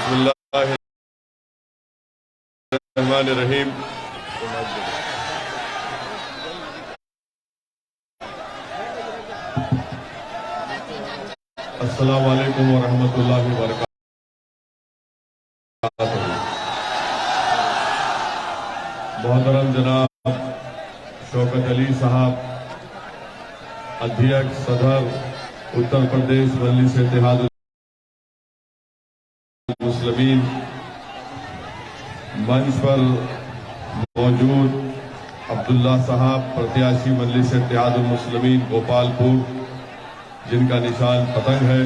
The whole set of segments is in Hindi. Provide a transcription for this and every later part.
बिस्मिल्लाहिर्रहमानिर्रहीम। अस्सलामु अलैकुम वरहमतुल्लाहि वबरकातुहू। मोहतरम जनाब शौकत अली साहब, अध्यक्ष सदर उत्तर प्रदेश मजलिस इत्तेहादुल मुस्लिमीन, मंच पर मौजूद अब्दुल्ला साहब, प्रत्याशी मजलिस इत्तेहादुल मुस्लिमीन गोपालपुर, जिनका निशान पतंग है,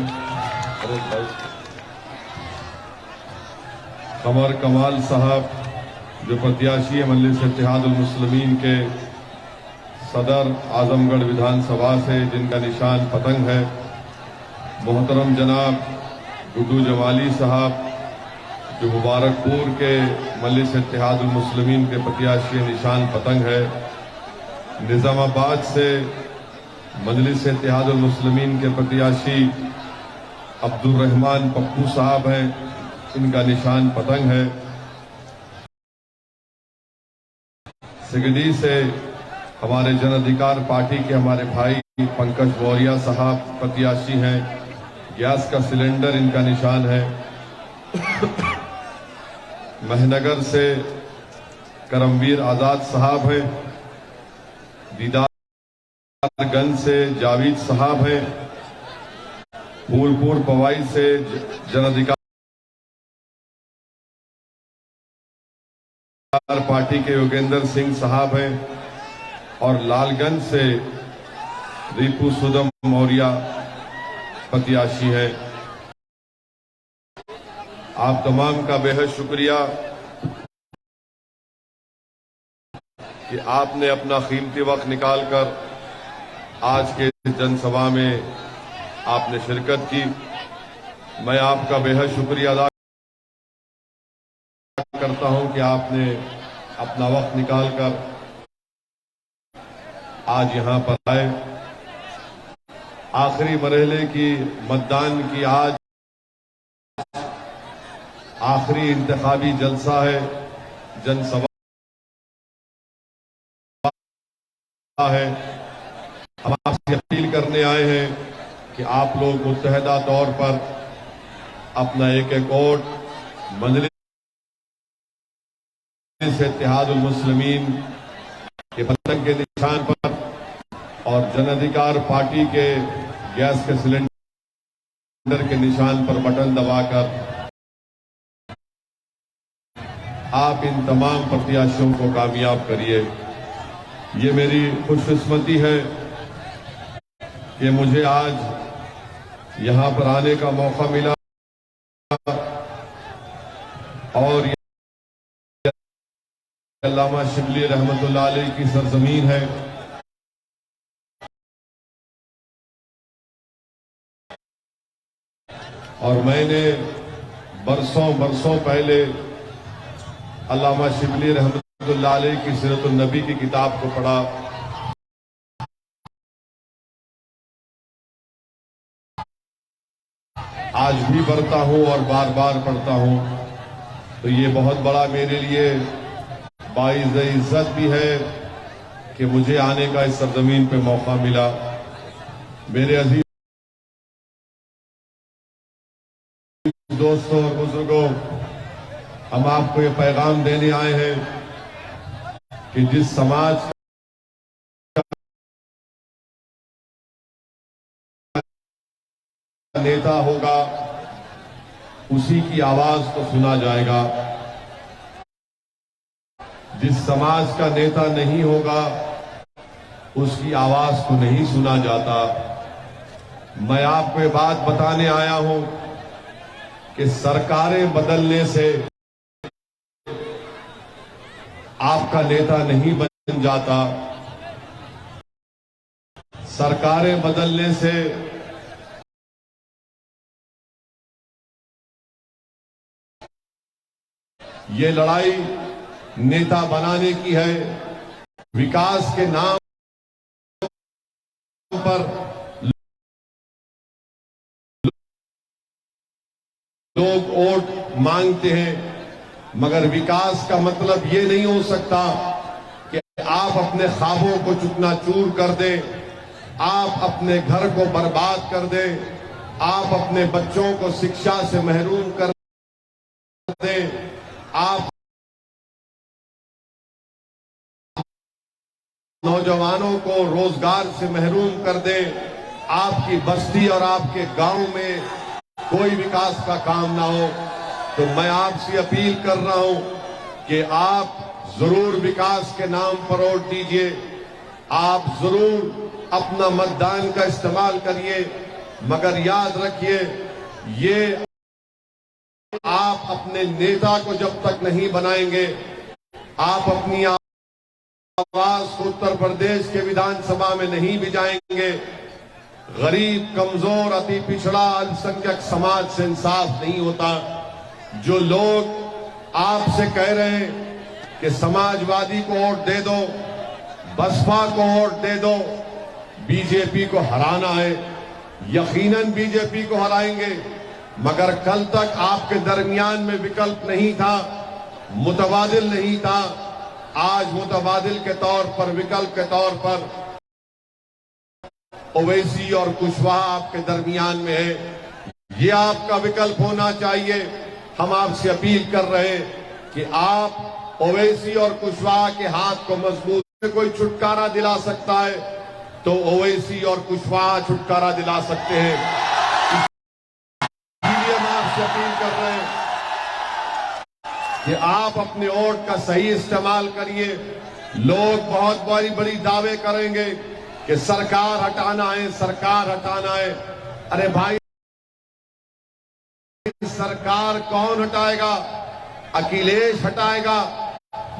कमर कमाल साहब जो प्रत्याशी है मजलिस इत्तेहादुल मुस्लिमीन के सदर आजमगढ़ विधानसभा से, जिनका निशान पतंग है, मोहतरम जनाब गुड्डू जमाली साहब जो मुबारकपुर के मजलिस इत्तेहादुल मुस्लिमीन के प्रत्याशी, निशान पतंग है, निजामाबाद से मजलिस इत्तेहादुल मुस्लिमीन के प्रत्याशी अब्दुल रहमान पप्पू साहब हैं, इनका निशान पतंग है, सिगडी से हमारे जन अधिकार पार्टी के हमारे भाई पंकज वोरिया साहब प्रत्याशी हैं, गैस का सिलेंडर इनका निशान है, महनगर से करमवीर आजाद साहब हैं, दीदारगंज से जावेद साहब हैं, फूलपुर पवाई से जन अधिकार पार्टी के योगेंद्र सिंह साहब हैं और लालगंज से रिपु सुदम मौर्य प्रत्याशी है। आप तमाम का बेहद शुक्रिया कि आपने अपना कीमती वक्त निकालकर आज के जनसभा में आपने शिरकत की। मैं आपका बेहद शुक्रिया अदा करता हूं कि आपने अपना वक्त निकालकर आज यहां पर आए। आखिरी मरहले की मतदान की आज आखिरी इंतखाबी जलसा है, जनसभा है। हम आपसे अपील करने आए हैं कि आप लोग मुत्तहदा तौर पर अपना एक वोट मजलिस इत्तेहादुल मुस्लिमीन के पतंग के निशान पर और जन अधिकार पार्टी के गैस के सिलेंडर के निशान पर बटन दबाकर आप इन तमाम प्रत्याशियों को कामयाब करिए। ये मेरी खुशकिस्मती है कि मुझे आज यहां पर आने का मौका मिला और ये अल्लामा शिबली रहमतुल्लाह अलैह की सरजमीन है। और मैंने बरसों पहले अल्लामा शिबली रहमतुल्लाह अलैह की सीरतुन नबी की किताब को पढ़ा। आज भी पढ़ता हूं और बार बार पढ़ता हूं, तो ये बहुत बड़ा मेरे लिए बाइज़ इज्जत भी है कि मुझे आने का इस सरजमीन पे मौका मिला। मेरे अजीज दोस्तों और बुजुर्गों, हम आपको ये पैगाम देने आए हैं कि जिस समाज का नेता होगा उसी की आवाज को सुना जाएगा। जिस समाज का नेता नहीं होगा उसकी आवाज को नहीं सुना जाता। मैं आपको ये बात बताने आया हूं कि सरकारें बदलने से आपका नेता नहीं बन जाता। सरकारें बदलने से ये लड़ाई नेता बनाने की है। विकास के नाम पर लोग वोट मांगते हैं, मगर विकास का मतलब ये नहीं हो सकता कि आप अपने ख्वाबों को चूकनाचूर कर दें, आप अपने घर को बर्बाद कर दें, आप अपने बच्चों को शिक्षा से महरूम कर दें, आप नौजवानों को रोजगार से महरूम कर दें, आपकी बस्ती और आपके गांव में कोई विकास का काम ना हो। तो मैं आपसे अपील कर रहा हूं कि आप जरूर विकास के नाम पर वोट दीजिए, आप जरूर अपना मतदान का इस्तेमाल करिए, मगर याद रखिए ये आप अपने नेता को जब तक नहीं बनाएंगे, आप अपनी आवाज उत्तर प्रदेश के विधानसभा में नहीं भिजाएंगे, गरीब, कमजोर, अति पिछड़ा, अल्पसंख्यक समाज से इंसाफ नहीं होता। जो लोग आपसे कह रहे हैं कि समाजवादी को वोट दे दो, बसपा को वोट दे दो, बीजेपी को हराना है, यकीनन बीजेपी को हराएंगे, मगर कल तक आपके दरमियान में विकल्प नहीं था, मुतबादिल नहीं था। आज मुतबादिल के तौर पर, विकल्प के तौर पर ओवैसी और कुशवाहा आपके दरमियान में है। ये आपका विकल्प होना चाहिए। हम आपसे अपील कर रहे हैं कि आप ओवैसी और कुशवाहा के हाथ को मजबूत से कोई छुटकारा दिला सकता है तो ओवैसी और कुशवाहा छुटकारा दिला सकते हैं। इसलिए हम आपसे अपील कर रहे हैं कि आप अपने वोट का सही इस्तेमाल करिए। लोग बहुत बड़ी बड़ी दावे करेंगे कि सरकार हटाना है, सरकार हटाना है। अरे भाई, सरकार कौन हटाएगा? अखिलेश हटाएगा,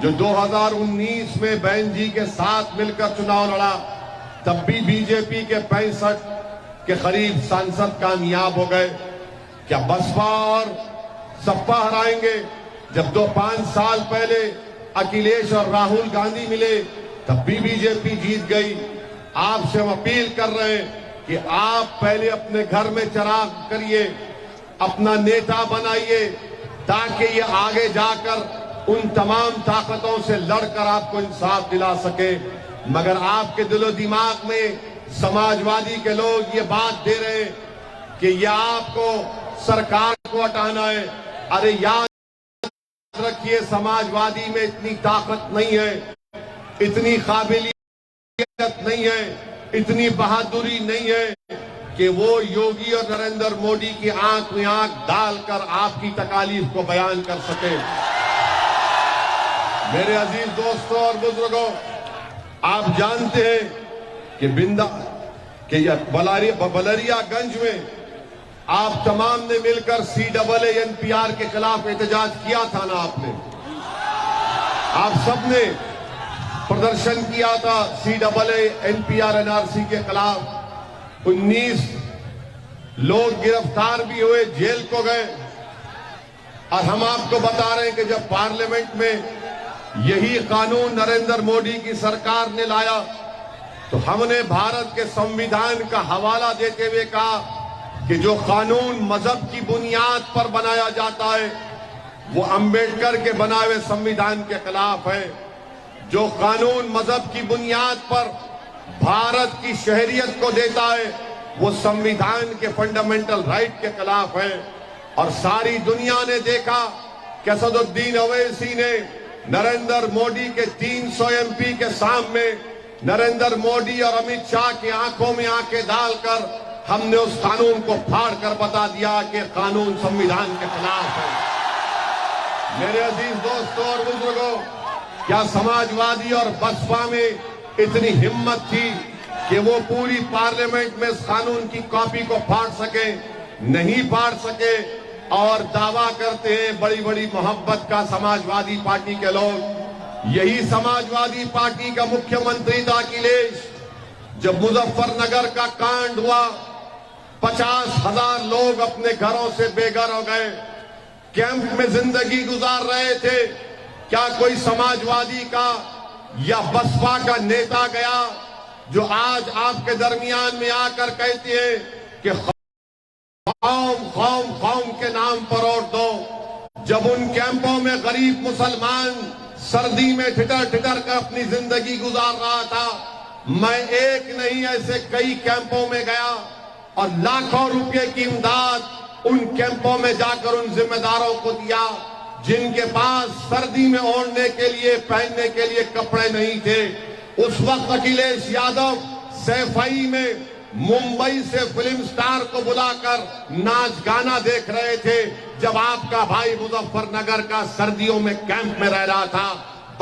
जो 2019 में बहन जी के साथ मिलकर चुनाव लड़ा, तब भी बीजेपी के 65 के करीब सांसद कामयाब हो गए। क्या बसपा और सपा हराएंगे? जब 5 साल पहले अखिलेश और राहुल गांधी मिले तब भी बीजेपी जीत गई। आपसे हम अपील कर रहे हैं कि आप पहले अपने घर में चिराग करिए, अपना नेता बनाइए, ताकि ये आगे जाकर उन तमाम ताकतों से लड़कर आपको इंसाफ दिला सके। मगर आपके दिलो दिमाग में समाजवादी के लोग ये बात दे रहे हैं कि ये आपको सरकार को हटाना है। अरे याद रखिए, समाजवादी में इतनी ताकत नहीं है, इतनी काबिलियत नहीं है, इतनी बहादुरी नहीं है कि वो योगी और नरेंद्र मोदी की आंख में आंख डालकर आपकी तकालीफ को बयान कर सके। मेरे अजीज दोस्तों और बुजुर्गों, आप जानते हैं कि बलरियागंज में आप तमाम ने मिलकर CAA-NPR के खिलाफ एहतजाज किया था ना? आप सबने प्रदर्शन किया था CAA-NPR NRC के खिलाफ। 19 लोग गिरफ्तार भी हुए, जेल को गए। और हम आपको बता रहे हैं कि जब पार्लियामेंट में यही कानून नरेंद्र मोदी की सरकार ने लाया तो हमने भारत के संविधान का हवाला देते हुए कहा कि जो कानून मजहब की बुनियाद पर बनाया जाता है वो अंबेडकर के बनाए हुए संविधान के खिलाफ है। जो कानून मजहब की बुनियाद पर भारत की शहरियत को देता है वो संविधान के फंडामेंटल राइट के खिलाफ है। और सारी दुनिया ने देखा कि असदुद्दीन ओवैसी ने नरेंद्र मोदी के 300 MP के सामने नरेंद्र मोदी और अमित शाह की आंखों में आंखें डालकर हमने उस कानून को फाड़ कर बता दिया कि कानून संविधान के खिलाफ है। मेरे अजीज दोस्तों और बुजुर्गों, क्या समाजवादी और बसपा में इतनी हिम्मत थी कि वो पूरी पार्लियामेंट में इस कानून की कॉपी को फाड़ सके? नहीं फाड़ सके। और दावा करते हैं बड़ी बड़ी मोहब्बत का समाजवादी पार्टी के लोग। यही समाजवादी पार्टी का मुख्यमंत्री था अखिलेश। जब मुजफ्फरनगर का कांड हुआ, 50,000 लोग अपने घरों से बेघर हो गए, कैंप में जिंदगी गुजार रहे थे। क्या कोई समाजवादी का या बसपा का नेता गया जो आज आपके दरमियान में आकर कहती है कि कौम कौम कौम के नाम पर वोट दो? जब उन कैंपों में गरीब मुसलमान सर्दी में ठिठर ठिठर कर अपनी जिंदगी गुजार रहा था, मैं एक नहीं ऐसे कई कैंपों में गया और लाखों रुपए की इमदाद उन कैंपों में जाकर उन जिम्मेदारों को दिया जिनके पास सर्दी में ओढ़ने के लिए, पहनने के लिए कपड़े नहीं थे। उस वक्त अखिलेश यादव सैफई में मुंबई से फिल्म स्टार को बुलाकर नाच गाना देख रहे थे, जब आपका भाई मुजफ्फरनगर का सर्दियों में कैंप में रह रहा था।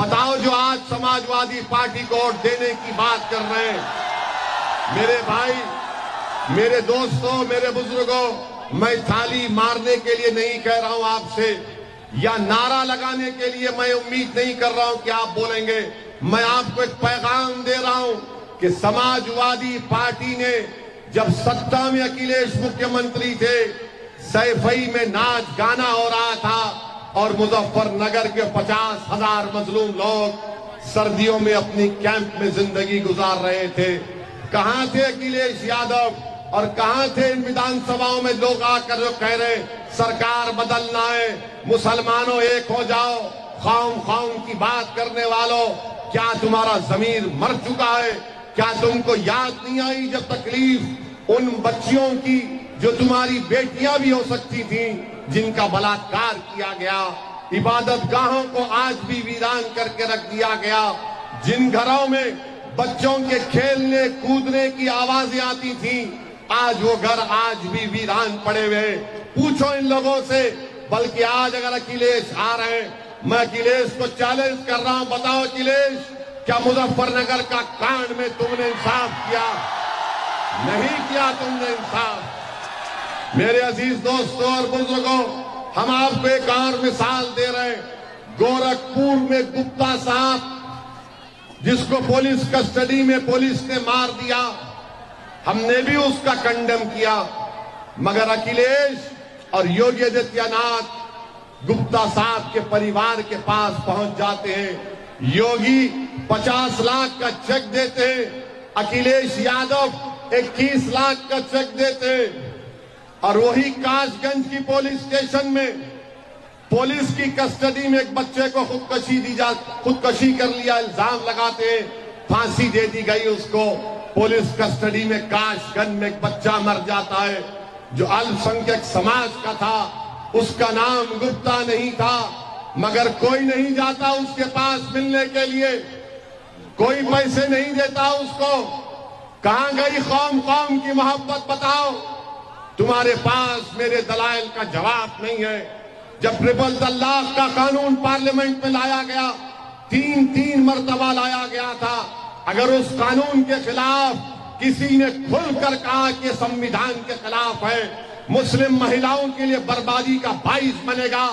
बताओ, जो आज समाजवादी पार्टी को वोट देने की बात कर रहे हैं, मेरे भाई, मेरे दोस्तों, मेरे बुजुर्गों, मैं थाली मारने के लिए नहीं कह रहा हूं आपसे, या नारा लगाने के लिए मैं उम्मीद नहीं कर रहा हूं कि आप बोलेंगे। मैं आपको एक पैगाम दे रहा हूं कि समाजवादी पार्टी ने जब सत्ता में अखिलेश मुख्यमंत्री थे, सैफई में नाच गाना हो रहा था और मुजफ्फरनगर के 50,000 मजलूम लोग सर्दियों में अपनी कैंप में जिंदगी गुजार रहे थे। कहां थे अखिलेश यादव और कहां थे इन विधानसभाओं में लोग आकर जो कह रहे सरकार बदलना है, मुसलमानों एक हो जाओ, कौम कौम की बात करने वालों, क्या तुम्हारा जमीर मर चुका है? क्या तुमको याद नहीं आई जब तकलीफ उन बच्चियों की जो तुम्हारी बेटियां भी हो सकती थी, जिनका बलात्कार किया गया, इबादत गाहों को आज भी वीरान करके रख दिया गया, जिन घरों में बच्चों के खेलने कूदने की आवाजें आती थी, आज वो घर आज भी वीरान पड़े हुए। पूछो इन लोगों से। बल्कि आज अगर अखिलेश आ रहे हैं, मैं अखिलेश को चैलेंज कर रहा हूं, बताओ अखिलेश, क्या मुजफ्फरनगर का कांड में तुमने इंसाफ किया? नहीं किया तुमने इंसाफ। मेरे अजीज दोस्तों और बुजुर्गों, हम आपको एक और मिसाल दे रहे हैं। गोरखपुर में गुप्ता साहब, जिसको पुलिस कस्टडी में पुलिस ने मार दिया, हमने भी उसका कंडेम किया, मगर अखिलेश और योगी आदित्यनाथ गुप्ता साहब के परिवार के पास पहुंच जाते हैं। योगी 50 लाख का चेक देते हैं, अखिलेश यादव 21 लाख का चेक देते हैं, और वही कासगंज की पुलिस स्टेशन में पुलिस की कस्टडी में एक बच्चे को खुदकशी कर लिया इल्जाम लगाते हैं, फांसी दे दी गई उसको। पुलिस कस्टडी में कासगंज में एक बच्चा मर जाता है जो अल्पसंख्यक समाज का था, उसका नाम गुप्ता नहीं था, मगर कोई नहीं जाता उसके पास मिलने के लिए, कोई पैसे नहीं देता उसको। कहां गई कौम कौम की मोहब्बत? बताओ, तुम्हारे पास मेरे दलाइल का जवाब नहीं है। जब ट्रिपल तलाक का कानून पार्लियामेंट में लाया गया, तीन मर्तबा लाया गया था, अगर उस कानून के खिलाफ किसी ने खुलकर कहा कि संविधान के खिलाफ है, मुस्लिम महिलाओं के लिए बर्बादी का बाइस बनेगा,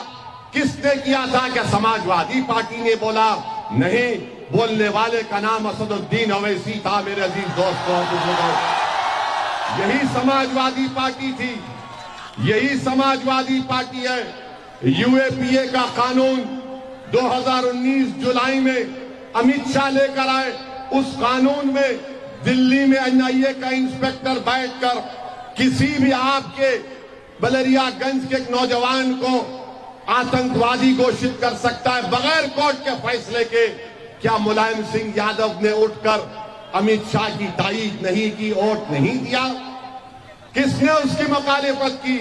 किसने किया था? क्या समाजवादी पार्टी ने बोला? नहीं, बोलने वाले का नाम असदुद्दीन ओवैसी था। मेरे अजीज दोस्तों, यही समाजवादी पार्टी थी, यही समाजवादी पार्टी है। यूएपीए का कानून 2019 जुलाई में अमित शाह लेकर आए। उस कानून में दिल्ली में एनआईए का इंस्पेक्टर बैठकर किसी भी आपके बलरियागंज के एक नौजवान को आतंकवादी घोषित कर सकता है बगैर कोर्ट के फैसले के। क्या मुलायम सिंह यादव ने उठकर अमित शाह की तारीफ नहीं की, वोट नहीं दिया? किसने उसकी मुखालिफत की?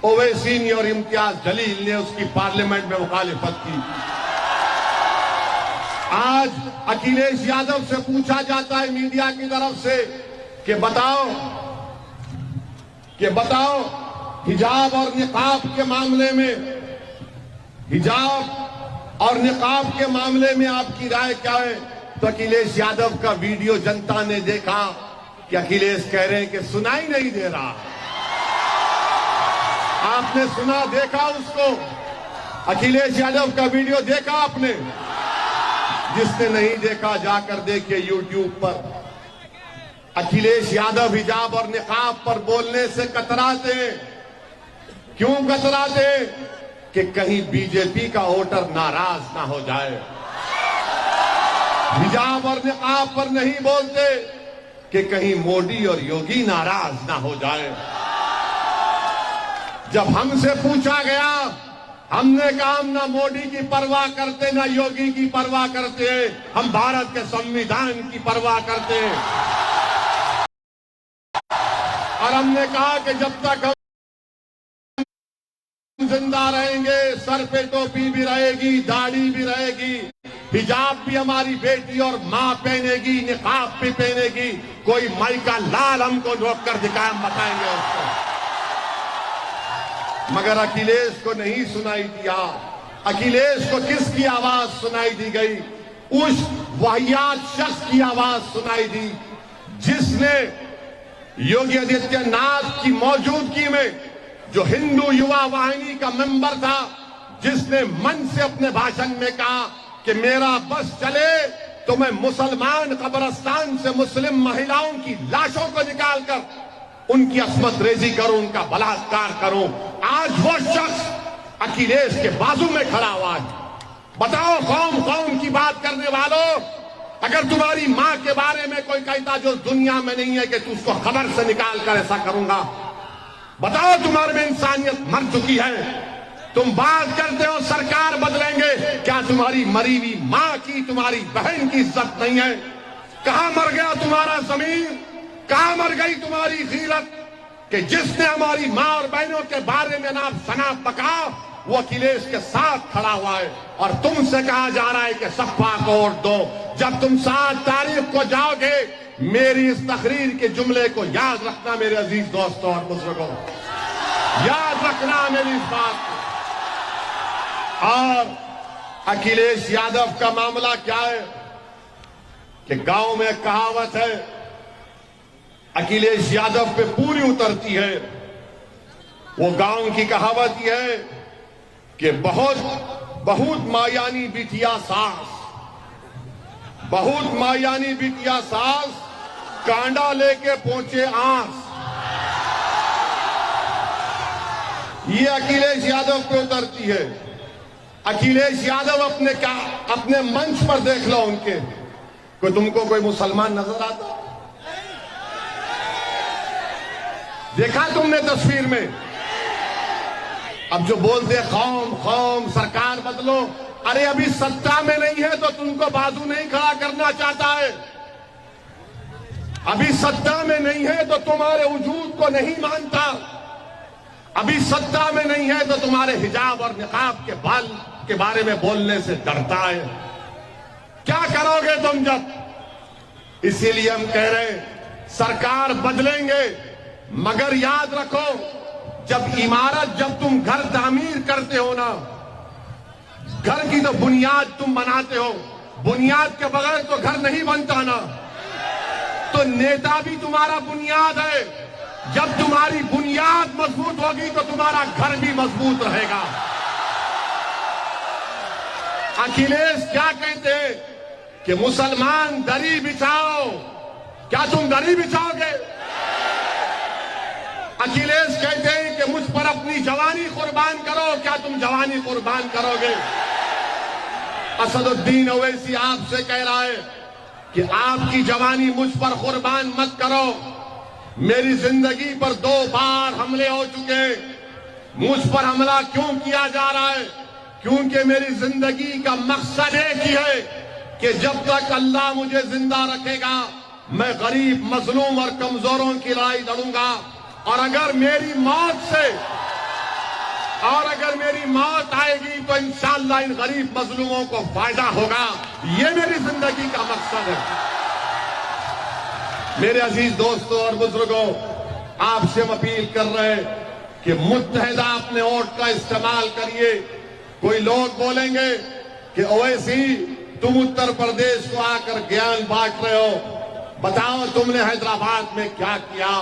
ओवैसी ने और इम्तियाज जलील ने उसकी पार्लियामेंट में मुखालिफत की। आज अखिलेश यादव से पूछा जाता है मीडिया की तरफ से कि बताओ हिजाब और निकाब के मामले में, हिजाब और निकाब के मामले में आपकी राय क्या है? तो अखिलेश यादव का वीडियो जनता ने देखा कि अखिलेश कह रहे हैं कि सुनाई नहीं दे रहा। आपने सुना, देखा उसको? अखिलेश यादव का वीडियो देखा आपने? जिसने नहीं देखा जाकर देखिए यूट्यूब पर। अखिलेश यादव हिजाब और निकाब पर बोलने से कतराते हैं। क्यों कतराते हैं? कि कहीं बीजेपी का वोटर नाराज ना हो जाए। हिजाब और निकाब पर नहीं बोलते कि कहीं मोदी और योगी नाराज ना हो जाए। जब हमसे पूछा गया हमने कहा हम ना मोदी की परवाह करते ना योगी की परवाह करते, हम भारत के संविधान की परवाह करते हैं। और हमने कहा कि जब तक हम जिंदा रहेंगे, सर पे टोपी भी रहेगी, दाढ़ी भी रहेगी, हिजाब भी हमारी बेटी और मां पहनेगी, निकाब भी पहनेगी, कोई माई का लाल हमको रोक कर दिखाए, हम बताएंगे उसको। मगर अखिलेश को नहीं सुनाई दिया। अखिलेश को किसकी आवाज सुनाई दी गई? उस वाहियात शख्स की आवाज सुनाई दी जिसने योगी आदित्यनाथ की मौजूदगी में, जो हिंदू युवा वाहिनी का मेंबर था, जिसने मन से अपने भाषण में कहा कि मेरा बस चले तो मैं मुसलमान कब्रिस्तान से मुस्लिम महिलाओं की लाशों को निकालकर उनकी अस्मत रेजी करूं, उनका बलात्कार करूं। आज वो शख्स अखिलेश के बाजू में खड़ा हुआ है। बताओ कौम कौम की बात करने वालों, अगर तुम्हारी मां के बारे में कोई कहता जो दुनिया में नहीं है कि तू उसको खबर से निकाल कर ऐसा करूंगा, बताओ तुम्हारे में इंसानियत मर चुकी है। तुम बात करते हो सरकार बदलेंगे, क्या तुम्हारी मरी हुई मां की, तुम्हारी बहन की इज्जत नहीं है? कहां मर गया तुम्हारा जमीन? कहां मर गई तुम्हारी गीरत कि जिसने हमारी मां और बहनों के बारे में ना शनाख्त पका, वो अखिलेश के साथ खड़ा हुआ है। और तुमसे कहा जा रहा है कि सपा को वोट दो। जब तुम 7 तारीख को जाओगे, मेरी इस तकरीर के जुमले को याद रखना मेरे अजीज दोस्तों और बुजुर्गों, याद रखना मेरी इस बात को। और अखिलेश यादव का मामला क्या है कि गांव में कहावत है, अखिलेश यादव पे पूरी उतरती है। वो गांव की कहावत यह है कि बहुत मायानी बिटिया सास, बहुत मायानी बिटिया सास, कांडा लेके पहुंचे आंस। ये अखिलेश यादव पे उतरती है। अखिलेश यादव अपने मंच पर देख लो उनके, कोई तुमको कोई मुसलमान नजर आता? देखा तुमने तस्वीर में? अब जो बोलते कौम कौम सरकार बदलो, अरे अभी सत्ता में नहीं है तो तुमको बाजू नहीं खड़ा करना चाहता है। अभी सत्ता में नहीं है तो तुम्हारे वजूद को नहीं मानता। अभी सत्ता में नहीं है तो तुम्हारे हिजाब और निकाब के बाल के बारे में बोलने से डरता है। क्या करोगे तुम जब? इसीलिए हम कह रहे हैं सरकार बदलेंगे, मगर याद रखो, जब तुम घर तामीर करते हो ना, घर की तो बुनियाद तुम बनाते हो, बुनियाद के बगैर तो घर नहीं बनता ना। तो नेता भी तुम्हारा बुनियाद है। जब तुम्हारी बुनियाद मजबूत होगी तो तुम्हारा घर भी मजबूत रहेगा। अखिलेश क्या कहते हैं कि मुसलमान दरी बिछाओ, क्या तुम दरी बिछाओगे? अखिलेश कहते हैं कि मुझ पर अपनी जवानी कुर्बान करो, क्या तुम जवानी कुर्बान करोगे? असदुद्दीन ओवैसी आपसे कह रहा है कि आपकी जवानी मुझ पर कुर्बान मत करो। मेरी जिंदगी पर 2 बार हमले हो चुके, मुझ पर हमला क्यों किया जा रहा है? क्योंकि मेरी जिंदगी का मकसद एक ही है कि जब तक अल्लाह मुझे जिंदा रखेगा, मैं गरीब, मजलूम और कमजोरों की लड़ाई लड़ूंगा। और अगर मेरी मौत आएगी तो इंशाअल्लाह इन गरीब मजलूमों को फायदा होगा। ये मेरी जिंदगी का मकसद है। मेरे अजीज दोस्तों और बुजुर्गों, आपसे हम अपील कर रहे हैं कि मुत्तहिदा अपने वोट का इस्तेमाल करिए। कोई लोग बोलेंगे कि ओवैसी तुम उत्तर प्रदेश को आकर ज्ञान बांट रहे हो, बताओ तुमने हैदराबाद में क्या किया?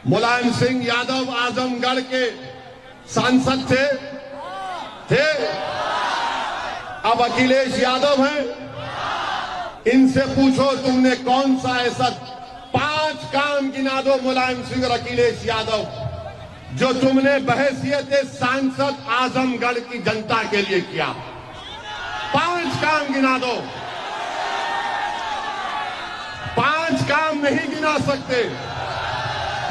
मुलायम सिंह यादव आजमगढ़ के सांसद थे। अब अखिलेश यादव हैं, इनसे पूछो तुमने कौन सा ऐसा 5 काम गिना दो मुलायम सिंह और अखिलेश यादव जो तुमने बहैसियत सांसद आजमगढ़ की जनता के लिए किया। 5 काम गिना दो। 5 काम नहीं गिना सकते,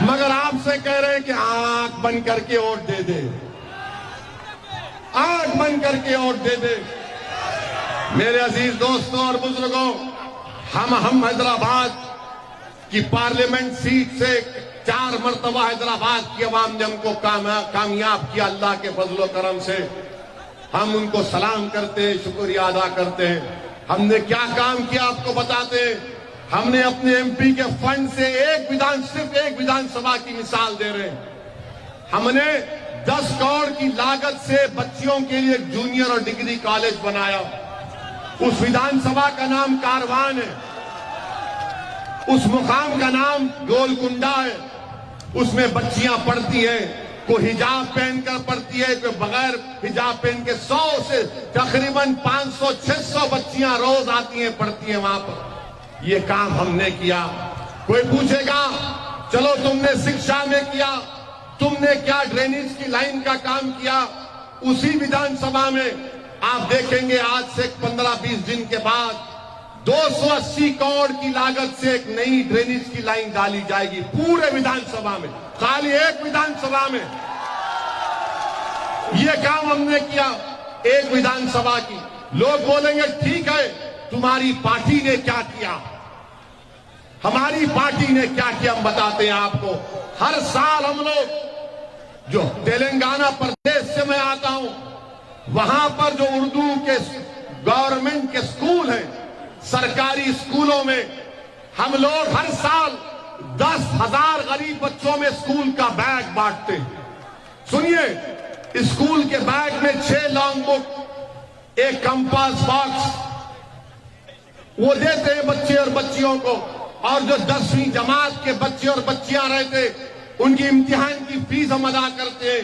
मगर आपसे कह रहे हैं कि आंख बंद करके वोट दे दे। आंख बंद करके वोट दे दे। मेरे अजीज दोस्तों और बुजुर्गों, हम हैदराबाद की पार्लियामेंट सीट से 4 मरतबा हैदराबाद की अवाम ने हमको कामयाब किया। अल्लाह के फजलो करम से हम उनको सलाम करते हैं, शुक्रिया अदा करते हैं। हमने क्या काम किया आपको बताते हैं। हमने अपने एमपी के फंड से सिर्फ एक विधानसभा की मिसाल दे रहे हैं। हमने 10 करोड़ की लागत से बच्चियों के लिए एक जूनियर और डिग्री कॉलेज बनाया। उस विधानसभा का नाम कारवान है, उस मुकाम का नाम गोलकुंडा है। उसमें बच्चियां पढ़ती हैं, कोई हिजाब पहनकर पढ़ती है, कोई बगैर हिजाब पहन के 100 से तकरीबन 500-600 बच्चियां रोज आती हैं, पढ़ती हैं वहां पर। ये काम हमने किया। कोई पूछेगा चलो तुमने शिक्षा में किया, तुमने क्या ड्रेनेज की लाइन का काम किया। उसी विधानसभा में आप देखेंगे आज से 15-20 दिन के बाद 280 करोड़ की लागत से एक नई ड्रेनेज की लाइन डाली जाएगी पूरे विधानसभा में, खाली एक विधानसभा में। यह काम हमने किया एक विधानसभा की। लोग बोलेंगे ठीक है, तुम्हारी पार्टी ने क्या किया। हमारी पार्टी ने क्या किया हम बताते हैं आपको। हर साल हम लोग, जो तेलंगाना प्रदेश से मैं आता हूं, वहां पर जो उर्दू के गवर्नमेंट के स्कूल हैं, सरकारी स्कूलों में हम लोग हर साल 10,000 गरीब बच्चों में स्कूल का बैग बांटते हैं। सुनिए, स्कूल के बैग में 6 लॉन्ग बुक, एक कंपास बॉक्स वो देते हैं बच्चे और बच्चियों को। और जो 10वीं जमात के बच्चे और बच्चियां रहते, उनकी इम्तिहान की फीस हम अदा करते हैं।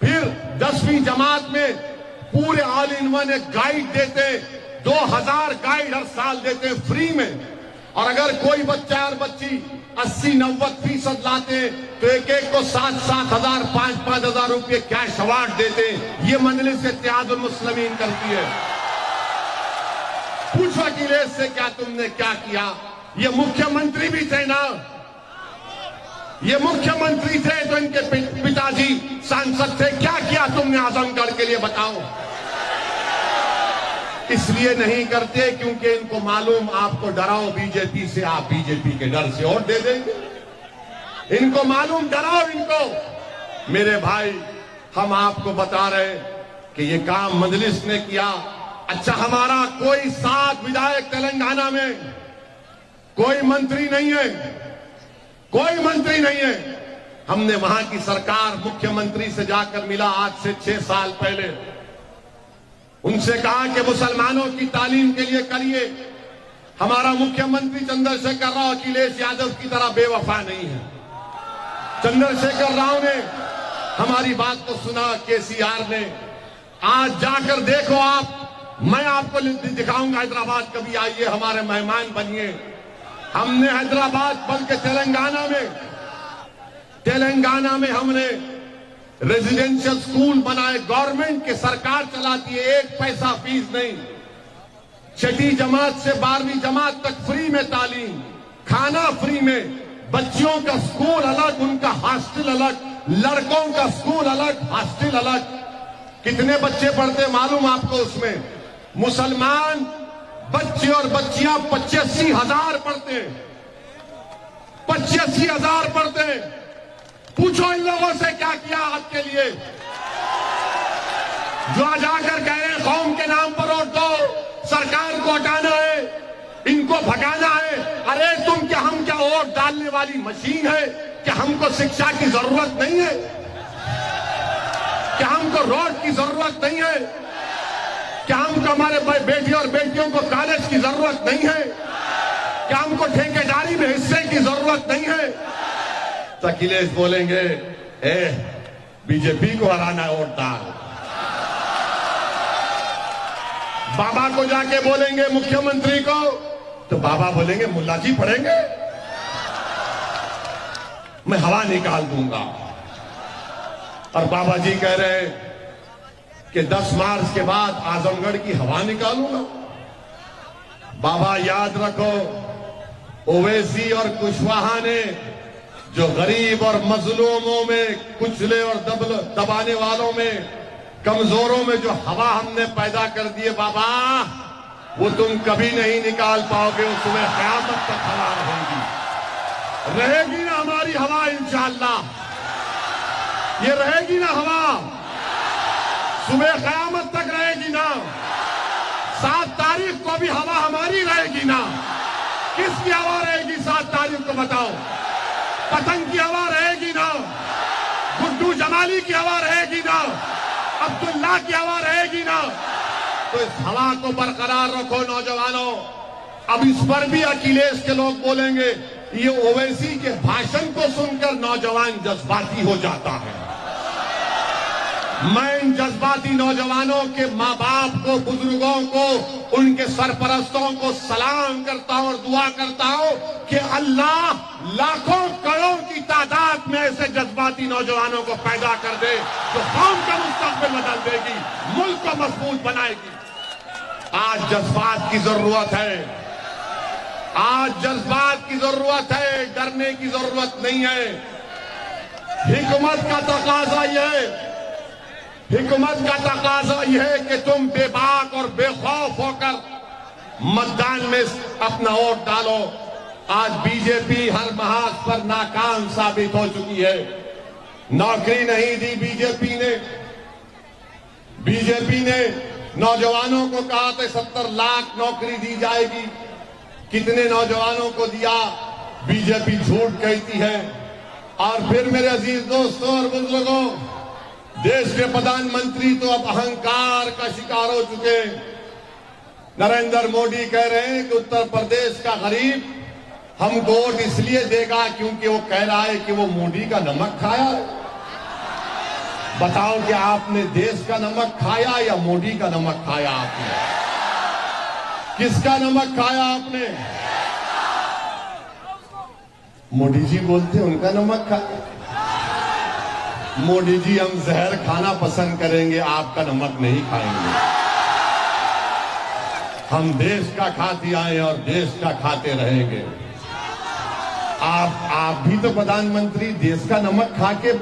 फिर 10वीं जमात में पूरे ऑल इन वन एक गाइड देते, 2000 गाइड हर साल देते हैं फ्री में। और अगर कोई बच्चा और बच्ची 80-90% लाते हैं तो एक एक को 7-7 हजार 5-5 हजार रुपये कैश अवार्ड देते हैं। ये मजलिस इत्तेहादुल मुस्लिमीन करती है। पूछो अखिलेश से क्या तुमने क्या किया। ये मुख्यमंत्री भी थे ना, ये मुख्यमंत्री थे तो इनके पिताजी सांसद थे। क्या किया तुमने आजमगढ़ के लिए बताओ। इसलिए नहीं करते क्योंकि इनको मालूम आपको डराओ बीजेपी से, आप बीजेपी के डर से वोट दे देंगे। इनको मालूम, डराओ इनको। मेरे भाई, हम आपको बता रहे कि ये काम मजलिस ने किया। अच्छा, हमारा कोई 7 विधायक तेलंगाना में, कोई मंत्री नहीं है, कोई मंत्री नहीं है। हमने वहां की सरकार मुख्यमंत्री से जाकर मिला आज से 6 साल पहले। उनसे कहा कि मुसलमानों की तालीम के लिए करिए। हमारा मुख्यमंत्री चंद्रशेखर राव अखिलेश यादव की तरह बेवफा नहीं है। चंद्रशेखर राव ने हमारी बात को सुना, केसीआर ने। आज जाकर देखो आप, मैं आपको दिखाऊंगा हैदराबाद, कभी आइए, हमारे मेहमान बनिए। हमने हैदराबाद बल्कि तेलंगाना में हमने रेजिडेंशियल स्कूल बनाए। गवर्नमेंट की सरकार चलाती है, 1 पैसा फीस नहीं। 6ठी जमात से 12वीं जमात तक फ्री में तालीम, खाना फ्री में, बच्चियों का स्कूल अलग, उनका हॉस्टल अलग, लड़कों का स्कूल अलग, हॉस्टल अलग। कितने बच्चे पढ़ते मालूम आपको उसमें? मुसलमान बच्चे और बच्चियां 85 हजार पढ़ते हैं, 85 हजार पढ़ते हैं। पूछो इन लोगों से क्या किया आपके लिए, जो जाकर कह रहे हैं कौम के नाम पर वोट दो, सरकार को हटाना है, इनको भगाना है। अरे तुम क्या, हम क्या वोट डालने वाली मशीन है? क्या हमको शिक्षा की जरूरत नहीं है? क्या हमको रोड की जरूरत नहीं है? क्या हमको हमारे बेटी और बेटियों को कॉलेज की जरूरत नहीं है? क्या हमको ठेकेदारी में हिस्से की जरूरत नहीं है? तो अखिलेश बोलेंगे बीजेपी को हराना है, वोट डाल। बाबा को जाके बोलेंगे मुख्यमंत्री को, तो बाबा बोलेंगे मुल्ला जी पढ़ेंगे, मैं हवा निकाल दूंगा। और बाबा जी कह रहे हैं कि 10 मार्च के बाद आजमगढ़ की हवा निकालूंगा। बाबा याद रखो, ओवैसी और कुशवाहा ने जो गरीब और मजलूमों में, कुचले और दबाने वालों में कमजोरों में जो हवा हमने पैदा कर दी है बाबा, वो तुम कभी नहीं निकाल पाओगे। वो तुम्हें क़यामत तक हवा रहेगी ना हमारी हवा, इंशाअल्लाह ये रहेगी ना हवा, सुबह क़यामत तक रहेगी ना। 7 तारीख को भी हवा हमारी रहेगी ना। किसकी हवा रहेगी 7 तारीख को बताओ? पतंग की हवा रहेगी ना, गुड्डू जमाली की हवा रहेगी ना, अब्दुल्ला की हवा रहेगी ना। तो इस हवा को बरकरार रखो नौजवानों। अब इस पर भी अखिलेश के लोग बोलेंगे। ये ओवैसी के भाषण को सुनकर नौजवान जज्बाती हो जाता है। मैं इन जज्बाती नौजवानों के माँ बाप को, बुजुर्गों को, उनके सरपरस्तों को सलाम करता हूं और दुआ करता हूं कि अल्लाह लाखों करोड़ की तादाद में ऐसे जज्बाती नौजवानों को पैदा कर दे जो कौम का मुस्तकबिल बदल देगी, मुल्क को मजबूत बनाएगी। आज जज्बात की जरूरत है, आज जज्बात की जरूरत है, डरने की जरूरत नहीं है। हिकमत का तकाजा यह हिकमत का तकाजा यह है कि तुम बेबाक और बेखौफ होकर मतदान में अपना वोट डालो। आज बीजेपी हर महाज पर नाकाम साबित हो चुकी है। नौकरी नहीं दी बीजेपी ने नौजवानों को कहा था 70 लाख नौकरी दी जाएगी। कितने नौजवानों को दिया? बीजेपी झूठ कहती है। और फिर मेरे अजीज दोस्तों और बुजुर्गों, देश के प्रधानमंत्री तो अब अहंकार का शिकार हो चुके। नरेंद्र मोदी कह रहे हैं कि उत्तर प्रदेश का गरीब हमको वोट इसलिए देगा क्योंकि वो कह रहा है कि वो मोदी का नमक खाया है। बताओ कि आपने देश का नमक खाया या मोदी का नमक खाया? आपने किसका नमक खाया? आपने मोदी जी बोलते उनका नमक खाया। मोदी जी हम जहर खाना पसंद करेंगे, आपका नमक नहीं खाएंगे। हम देश का खाते आए और देश का खाते रहेंगे। आप भी तो प्रधानमंत्री देश का नमक खा के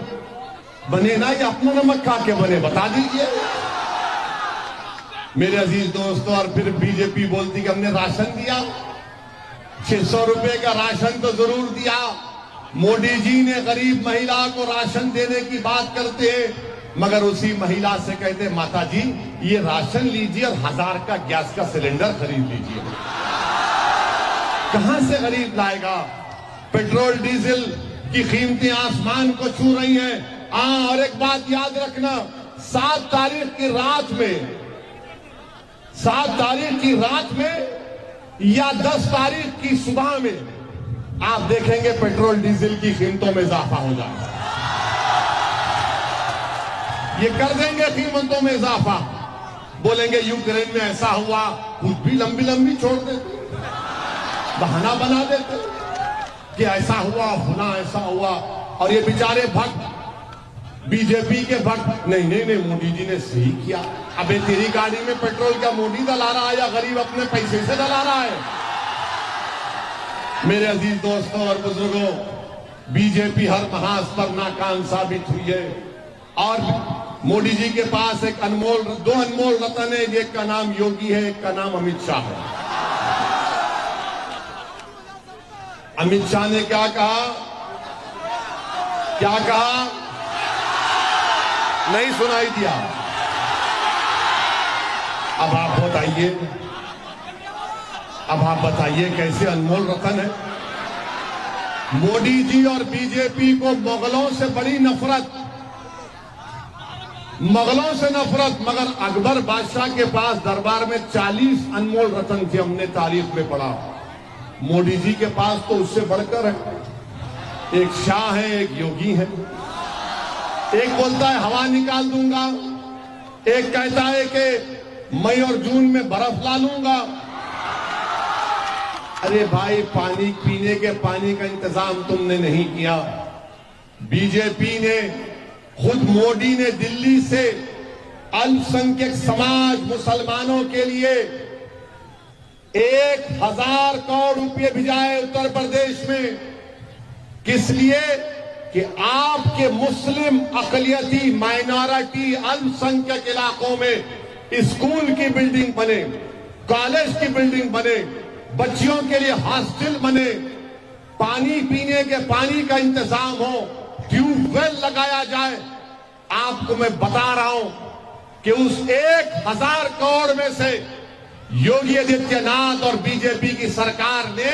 बने ना, या अपना नमक खा के बने? बता दीजिए मेरे अजीज दोस्तों। और फिर बीजेपी बोलती कि हमने राशन दिया, 600 रुपए का राशन तो जरूर दिया। मोदी जी ने गरीब महिला को राशन देने की बात करते हैं, मगर उसी महिला से कहते माता जी ये राशन लीजिए और 1000 का गैस का सिलेंडर खरीद लीजिए। कहां से गरीब लाएगा? पेट्रोल डीजल की कीमतें आसमान को छू रही हैं। और एक बात याद रखना, 7 तारीख की रात में, 7 तारीख की रात में या 10 तारीख की सुबह में आप देखेंगे पेट्रोल डीजल की कीमतों में इजाफा हो जाएगा। ये कर देंगे कीमतों में इजाफा। बोलेंगे यूक्रेन में ऐसा हुआ, कुछ भी लंबी लंबी छोड़ देते, बहाना बना देते कि ऐसा हुआ, फुला ऐसा हुआ। और ये बेचारे भक्त, बीजेपी के भक्त, नहीं मोदी जी ने सही किया। अबे तेरी गाड़ी में पेट्रोल क्या मोदी डला रहा है या गरीब अपने पैसे से डला रहा है? मेरे अजीज दोस्तों और बुजुर्गों, बीजेपी हर महाज पर नाकाम साबित हुई है। और मोदी जी के पास दो अनमोल रतन है। एक का नाम योगी है, एक का नाम अमित शाह है। अमित शाह ने क्या कहा? नहीं सुनाई दिया। अब आप बताइए कैसे अनमोल रतन है? मोदी जी और बीजेपी को मुगलों से बड़ी नफरत, मगर अकबर बादशाह के पास दरबार में 40 अनमोल रतन थे। हमने तारीख में पढ़ा। मोदी जी के पास तो उससे बढ़कर है। एक शाह है, एक योगी है। एक बोलता है हवा निकाल दूंगा, एक कहता है कि मई और जून में बर्फ ला लूंगा। अरे भाई, पानी पीने के पानी का इंतजाम तुमने नहीं किया। बीजेपी ने, खुद मोदी ने दिल्ली से अल्पसंख्यक समाज मुसलमानों के लिए 1000 करोड़ रुपए भिजाए उत्तर प्रदेश में। किस लिए? कि आपके मुस्लिम अकलियती माइनॉरिटी अल्पसंख्यक इलाकों में स्कूल की बिल्डिंग बने, कॉलेज की बिल्डिंग बने, बच्चियों के लिए हॉस्टल बने, पानी पीने के पानी का इंतजाम हो, ट्यूबवेल लगाया जाए। आपको मैं बता रहा हूं कि उस 1000 करोड़ में से योगी आदित्यनाथ और बीजेपी की सरकार ने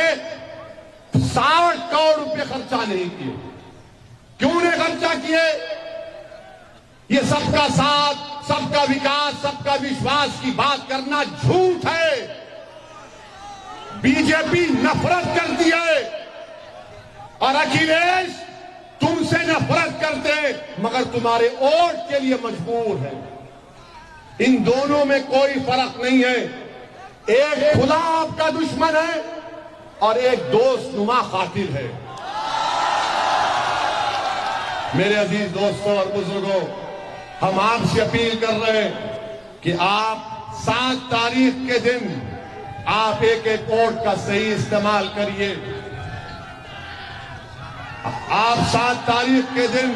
60 करोड़ रुपए खर्चा नहीं किए। क्यों ने खर्चा किए? ये सबका साथ, सबका विकास, सबका विश्वास की बात करना झूठ है। बीजेपी नफरत करती है और अखिलेश तुमसे नफरत करते मगर तुम्हारे वोट के लिए मजबूर है। इन दोनों में कोई फर्क नहीं है। एक खुला आपका दुश्मन है और एक दोस्तनुमा कातिल है। मेरे अजीज दोस्तों और बुजुर्गों, हम आपसे अपील कर रहे हैं कि आप 7 तारीख के दिन आप एक वोट का सही इस्तेमाल करिए। आप 7 तारीख के दिन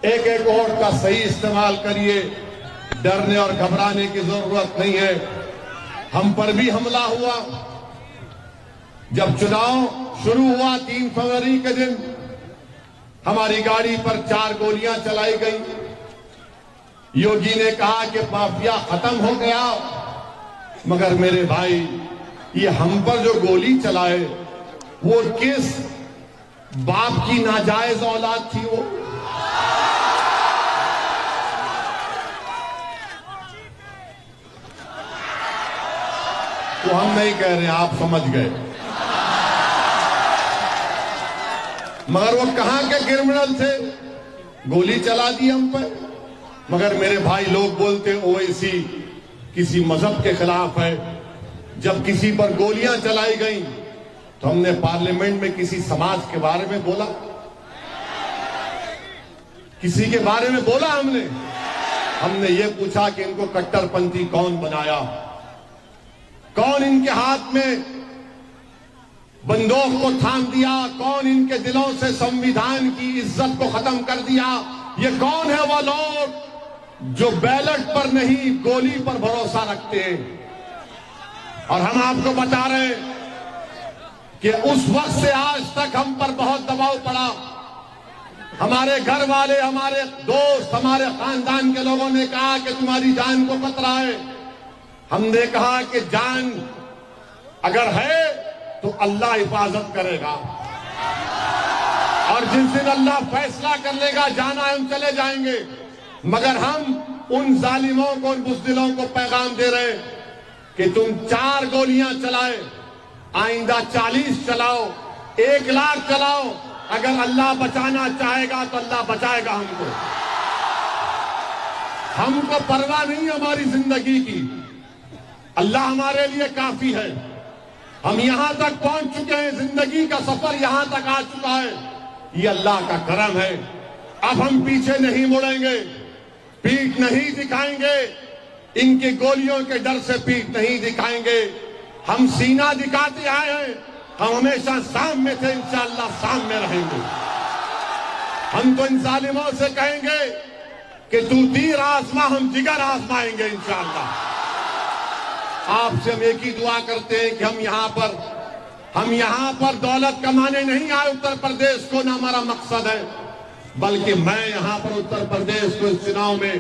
एक वोट का सही इस्तेमाल करिए। डरने और घबराने की जरूरत नहीं है। हम पर भी हमला हुआ। जब चुनाव शुरू हुआ 3 फरवरी के दिन हमारी गाड़ी पर 4 गोलियां चलाई गई। योगी ने कहा कि माफिया खत्म हो गया, मगर मेरे भाई ये हम पर जो गोली चलाए वो किस बाप की नाजायज औलाद थी? वो तो हम नहीं कह रहे, आप समझ गए। मगर वो कहां के क्रिमिनल थे? गोली चला दी हम पर। मगर मेरे भाई लोग बोलते ओवैसी किसी मजहब के खिलाफ है। जब किसी पर गोलियां चलाई गई तो हमने पार्लियामेंट में किसी समाज के बारे में बोला? किसी के बारे में बोला हमने ये पूछा कि इनको कट्टरपंथी कौन बनाया, कौन इनके हाथ में बंदूक को थाम दिया, कौन इनके दिलों से संविधान की इज्जत को खत्म कर दिया? ये कौन है वो लोग जो बैलेट पर नहीं गोली पर भरोसा रखते हैं? और हम आपको बता रहे हैं कि उस वक्त से आज तक हम पर बहुत दबाव पड़ा। हमारे घर वाले, हमारे दोस्त, हमारे खानदान के लोगों ने कहा कि तुम्हारी जान को खतरा है। हमने कहा कि जान अगर है तो अल्लाह हिफाजत करेगा और जिस दिन अल्लाह फैसला कर लेगा जाना है हम चले जाएंगे। मगर हम उन जालिमों को, उन बुज़दिलों को पैगाम दे रहे हैं कि तुम 4 गोलियां चलाए, आइंदा 40 चलाओ, 1 लाख चलाओ। अगर अल्लाह बचाना चाहेगा तो अल्लाह बचाएगा हमको परवाह नहीं हमारी जिंदगी की। अल्लाह हमारे लिए काफी है। हम यहां तक पहुंच चुके हैं, जिंदगी का सफर यहां तक आ चुका है। ये अल्लाह का करम है। अब हम पीछे नहीं मुड़ेंगे, पीठ नहीं दिखाएंगे, इनकी गोलियों के डर से पीठ नहीं दिखाएंगे। हम सीना दिखाते आए हैं, हम हमेशा सामने थे, इंशाअल्लाह सामने रहेंगे। हम तो इन जालिमों से कहेंगे कि तू तीर आजमा, हम जिगर आजमाएंगे इंशाअल्लाह। आपसे हम एक ही दुआ करते हैं कि हम यहां पर दौलत कमाने नहीं आए उत्तर प्रदेश को, ना हमारा मकसद है, बल्कि मैं यहां पर उत्तर प्रदेश को इस चुनाव में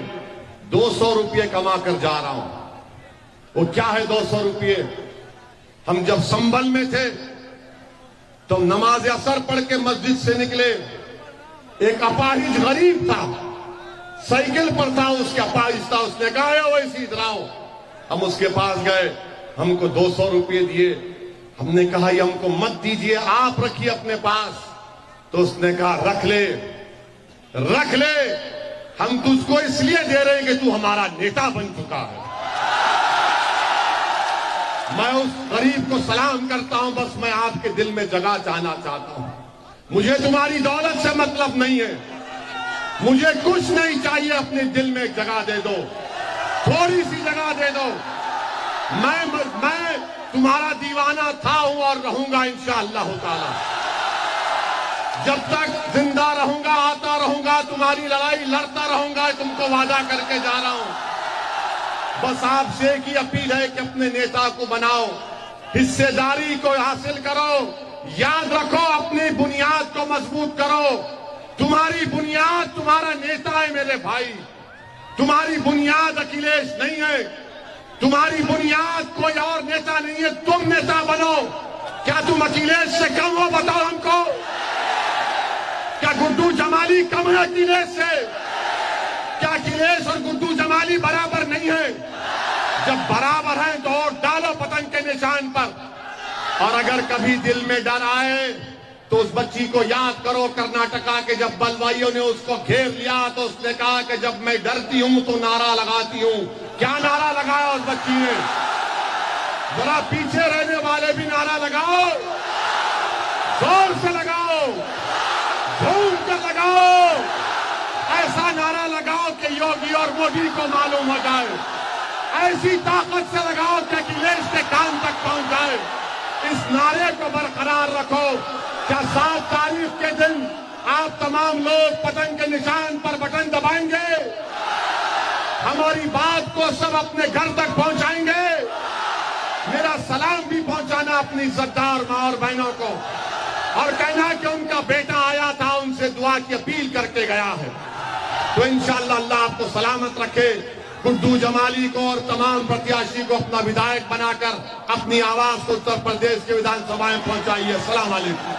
200 रुपये कमा कर जा रहा हूं। वो क्या है 200 रुपये? हम जब संभल में थे तो नमाज असर पढ़ के मस्जिद से निकले, एक अपाहिज गरीब था, साइकिल पर था, उसके अपाहिज था। उसने कहा वैसे इधर आओ। हम उसके पास गए, हमको 200 रुपये दिए। हमने कहा ये हमको मत दीजिए, आप रखिए अपने पास। तो उसने कहा रख ले, रख ले, हम तुझको इसलिए दे रहे हैं कि तू हमारा नेता बन चुका है। मैं उस गरीब को सलाम करता हूं। बस मैं आपके दिल में जगह जाना चाहता हूं। मुझे तुम्हारी दौलत से मतलब नहीं है, मुझे कुछ नहीं चाहिए, अपने दिल में एक जगह दे दो, थोड़ी सी जगह दे दो। मैं तुम्हारा दीवाना था, हूं और रहूंगा इंशाअल्लाह ताला। जब तक जिंदा रहूंगा आता रहूंगा, तुम्हारी लड़ाई लड़ता रहूंगा, तुमको वादा करके जा रहा हूं। बस आपसे एक ही अपील है कि अपने नेता को बनाओ, हिस्सेदारी को हासिल करो, याद रखो अपनी बुनियाद को मजबूत करो। तुम्हारी बुनियाद तुम्हारा नेता है मेरे भाई, तुम्हारी बुनियाद अखिलेश नहीं है, तुम्हारी बुनियाद कोई और नेता नहीं है। तुम नेता बनो। क्या तुम अखिलेश से कम हो? बताओ हमको। क्या गुड्डू जमाली कम है अखिलेश से? क्या अखिलेश और गुड्डू जमाली बराबर नहीं है? जब बराबर हैं तो और डालो पतंग के निशान पर। और अगर कभी दिल में डर आए तो उस बच्ची को याद करो, कर्नाटका के जब बलवाइयों ने उसको घेर लिया तो उसने कहा कि जब मैं डरती हूं तो नारा लगाती हूं। क्या नारा लगाया उस बच्ची ने? जरा पीछे रहने वाले भी नारा लगाओ, जोर से लगाओ, झूम कर लगाओ, ऐसा नारा लगाओ कि योगी और मोदी को मालूम हो जाए, ऐसी ताकत से लगाओ कि अखिलेश के कान तक पहुंच जाए। इस नारे को बरकरार रखो। क्या 7 तारीख के दिन आप तमाम लोग पतंग के निशान पर बटन दबाएंगे? हमारी बात को सब अपने घर तक पहुंचाएंगे? मेरा सलाम भी पहुंचाना अपनी इज्जतदार मां और बहनों को, और कहना कि उनका बेटा आया था, उनसे दुआ की अपील करके गया है। तो इंशाअल्लाह अल्लाह आपको सलामत रखे। गुड्डू जमाली को और तमाम प्रत्याशी को अपना विधायक बनाकर अपनी आवाज को उत्तर प्रदेश के विधानसभा में पहुंचाइए। अस्सलाम वालेकुम।